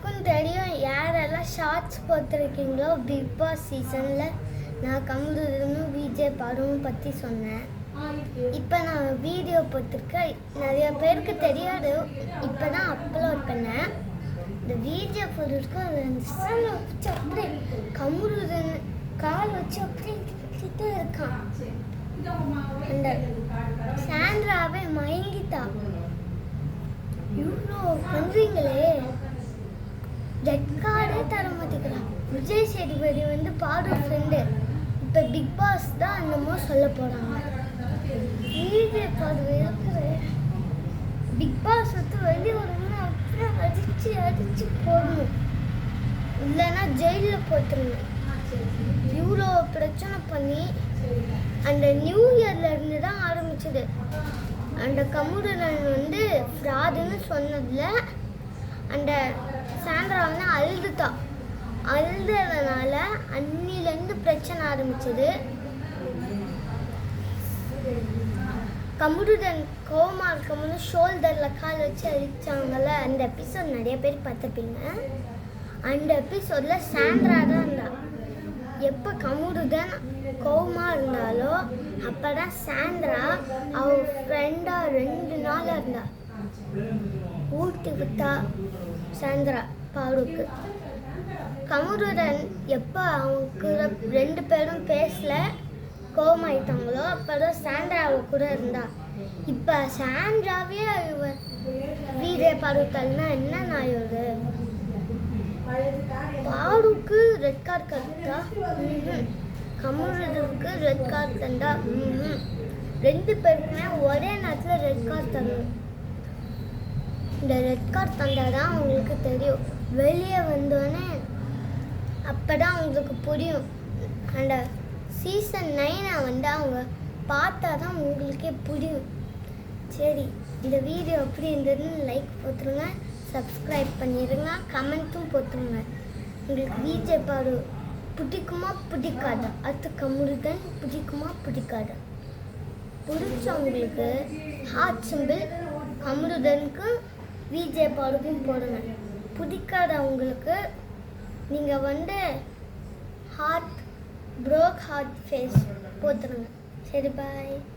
எல்லாருக்கும் தெரியும் யாரெல்லாம் ஷார்ட்ஸ் போட்டிருக்கீங்களோ பிக் பாஸ் சீசனில் நான் கமுருதனும் விஜய் படமும் பற்றி சொன்னேன். இப்போ நான் வீடியோ போட்டிருக்கேன். நிறைய பேருக்கு தெரியாது, இப்போ தான் அப்லோட் பண்ணேன். இந்த வீடியோ போட்டிருக்கோம். அதில் வச்சு அப்படியே கமுருதன் கால் வச்சு அப்படியே கிட்ட இருக்கான். அந்த சாண்ட்ராவே மயங்கிட்டா. இவ்வளோ பண்ணுறீங்களே, ரெட் கார்டே தர மாட்டேங்கிறான். விஜய் சேதுபதி வந்து பாடு ஃப்ரெண்டு. இப்போ பிக் பாஸ் தான் என்னமோ சொல்ல போகிறாங்க. விஜய் பாடு இருக்கிற பிக் பாஸ் வந்து வெளியே வரணும்னா அப்படியே அடிச்சு போடணும், இல்லைன்னா ஜெயிலில் போட்டுருணும். இவ்வளோ பிரச்சனை பண்ணி அந்த நியூ இயர்லேருந்து தான் ஆரம்பிச்சது. அந்த கமுருதன் வந்து ஃப்ராடுன்னு சொன்னதில் அந்த சாண்ட்ரா வந்து அழுதுறதுனால அன்னிலேருந்து பிரச்சனை ஆரம்பிச்சது. கமுருதன் கோவமா இருக்கும்போது ஷோல்டரில் கால் வச்சு அழிச்சாங்கல்ல, அந்த எபிசோட் நிறைய பேர் பார்த்துப்பீங்க. அந்த எபிசோடில் சாண்ட்ரா தான் இருந்தா. எப்போ கமுருதன் கோவமாக இருந்தாலோ அப்போ தான் சாண்ட்ரா அவள் ஃப்ரெண்டாக 2 நாள் இருந்தா. ஊட்டி விட்டா சாண்ட்ரா பாடுக்கு. கமுருதன் எப்போ அவங்க 2 பேரும் பேசல கோவமாயிட்டாங்களோ அப்போ தான் சாண்ட்ரா அவ கூட இருந்தா. இப்போ சாண்ட்ராவே வீடியோ பாடுத்தாள்னா என்ன நாயோடு? பாடுக்கு ரெட் கார்டு கட்டா, கமுருதனுக்கு ரெட் கார்டு தந்தா, 2 பேருக்குமே ஒரே நேரத்தில் ரெட் கார்டு தரணும். இந்த ரெட் கார்டு தந்தாதான் அவங்களுக்கு தெரியும். வெளியே வந்தோடனே அப்போ தான் அவங்களுக்கு புரியும். அந்த சீசன் 9 வந்து அவங்க பார்த்தா தான் உங்களுக்கே புரியும். சரி, இந்த வீடியோ எப்படி இருந்ததுன்னு லைக் போட்டுருங்க, சப்ஸ்கிரைப் பண்ணிடுங்க, கமெண்ட்டும் போட்டுருங்க. உங்களுக்கு விஜய் பாடு பிடிக்குமா பிடிக்காதா? அடுத்து கமுருதன் பிடிக்குமா பிடிக்காதா? பிடிச்சவங்களுக்கு ஹார்ட் சிம்பிள் கமுருதனுக்கு விஜய் பாடுக்கும் போடுங்க. பிடிக்காதவங்களுக்கு நீங்கள் வந்து ஹார்ட் ப்ரோக் ஹார்ட் ஃபேஸ் போட்டுருங்க. சரி, பாய்.